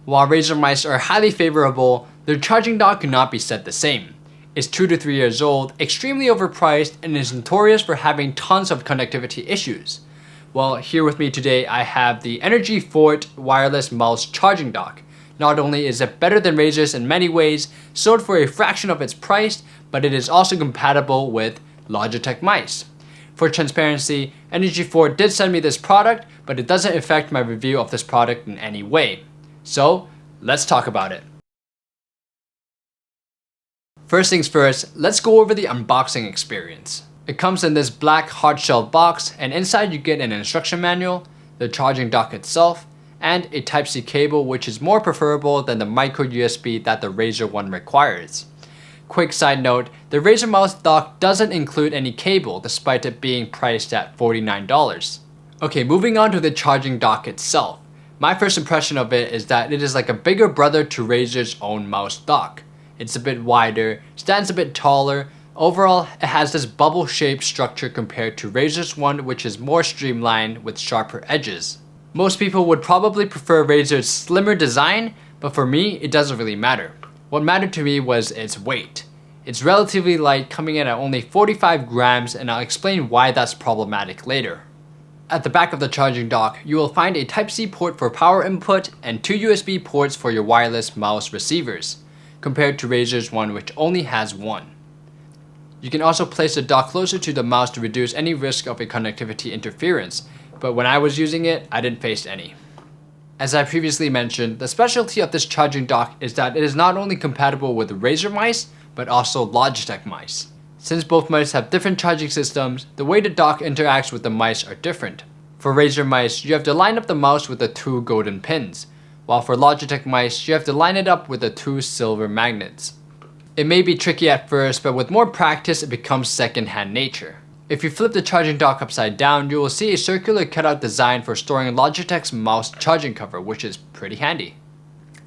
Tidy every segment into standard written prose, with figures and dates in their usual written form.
While Razer mice are highly favorable, their charging dock cannot be said the same. It's 2 to 3 years old, extremely overpriced, and is notorious for having tons of connectivity issues. Well, here with me today I have the Energy Fort wireless mouse charging dock. Not only is it better than Razer's in many ways, sold for a fraction of its price, but it is also compatible with Logitech mice. For transparency, Energy Fort did send me this product, but it doesn't affect my review of this product in any way. So, let's talk about it. First things first, let's go over the unboxing experience. It comes in this black hard-shelled box, and inside you get an instruction manual, the charging dock itself, and a Type-C cable, which is more preferable than the micro USB that the Razer one requires. Quick side note, the Razer mouse dock doesn't include any cable despite it being priced at $49. Okay, moving on to the charging dock itself. My first impression of it is that it is like a bigger brother to Razer's own mouse dock. It's a bit wider, stands a bit taller. Overall, it has this bubble-shaped structure compared to Razer's one, which is more streamlined with sharper edges. Most people would probably prefer Razer's slimmer design, but for me, it doesn't really matter. What mattered to me was its weight. It's relatively light, coming in at only 45 grams, and I'll explain why that's problematic later. At the back of the charging dock, you will find a Type-C port for power input and 2 USB ports for your wireless mouse receivers, compared to Razer's one, which only has one. You can also place the dock closer to the mouse to reduce any risk of a connectivity interference, but when I was using it, I didn't face any. As I previously mentioned, the specialty of this charging dock is that it is not only compatible with Razer mice, but also Logitech mice. Since both mice have different charging systems, the way the dock interacts with the mice are different. For Razer mice, you have to line up the mouse with the 2 golden pins, while for Logitech mice, you have to line it up with the 2 silver magnets. It may be tricky at first, but with more practice, it becomes second-hand nature. If you flip the charging dock upside down, you will see a circular cutout design for storing Logitech's mouse charging cover, which is pretty handy.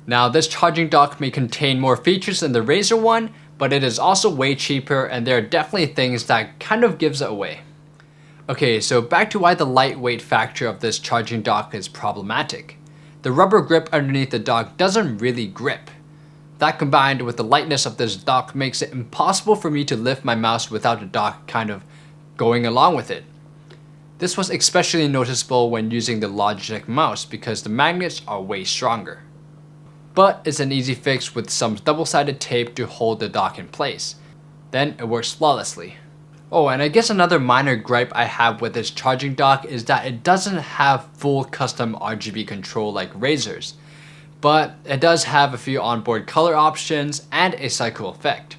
Now, this charging dock may contain more features than the Razer one, but it is also way cheaper, and there are definitely things that kind of gives it away. Okay, so back to why the lightweight factor of this charging dock is problematic. The rubber grip underneath the dock doesn't really grip. That combined with the lightness of this dock makes it impossible for me to lift my mouse without the dock kind of going along with it. This was especially noticeable when using the Logitech mouse because the magnets are way stronger. But it's an easy fix with some double-sided tape to hold the dock in place. Then it works flawlessly. Oh, and I guess another minor gripe I have with this charging dock is that it doesn't have full custom RGB control like Razer's, but it does have a few onboard color options and a cycle effect.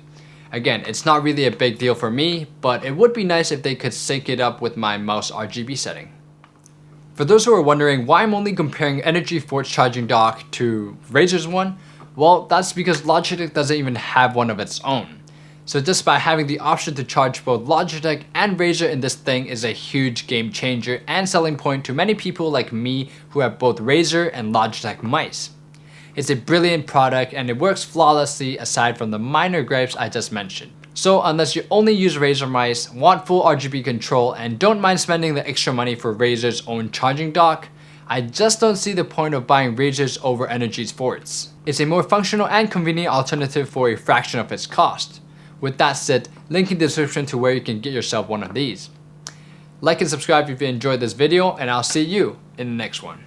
Again, it's not really a big deal for me, but it would be nice if they could sync it up with my mouse RGB setting. For those who are wondering why I'm only comparing Energy Fort's charging dock to Razer's one, well, that's because Logitech doesn't even have one of its own. So just by having the option to charge both Logitech and Razer in this thing is a huge game changer and selling point to many people like me who have both Razer and Logitech mice. It's a brilliant product and it works flawlessly aside from the minor gripes I just mentioned. So unless you only use Razer mice, want full RGB control, and don't mind spending the extra money for Razer's own charging dock, I just don't see the point of buying Razer's over Energy Fort's. It's a more functional and convenient alternative for a fraction of its cost. With that said, link in the description to where you can get yourself one of these. Like and subscribe if you enjoyed this video, and I'll see you in the next one.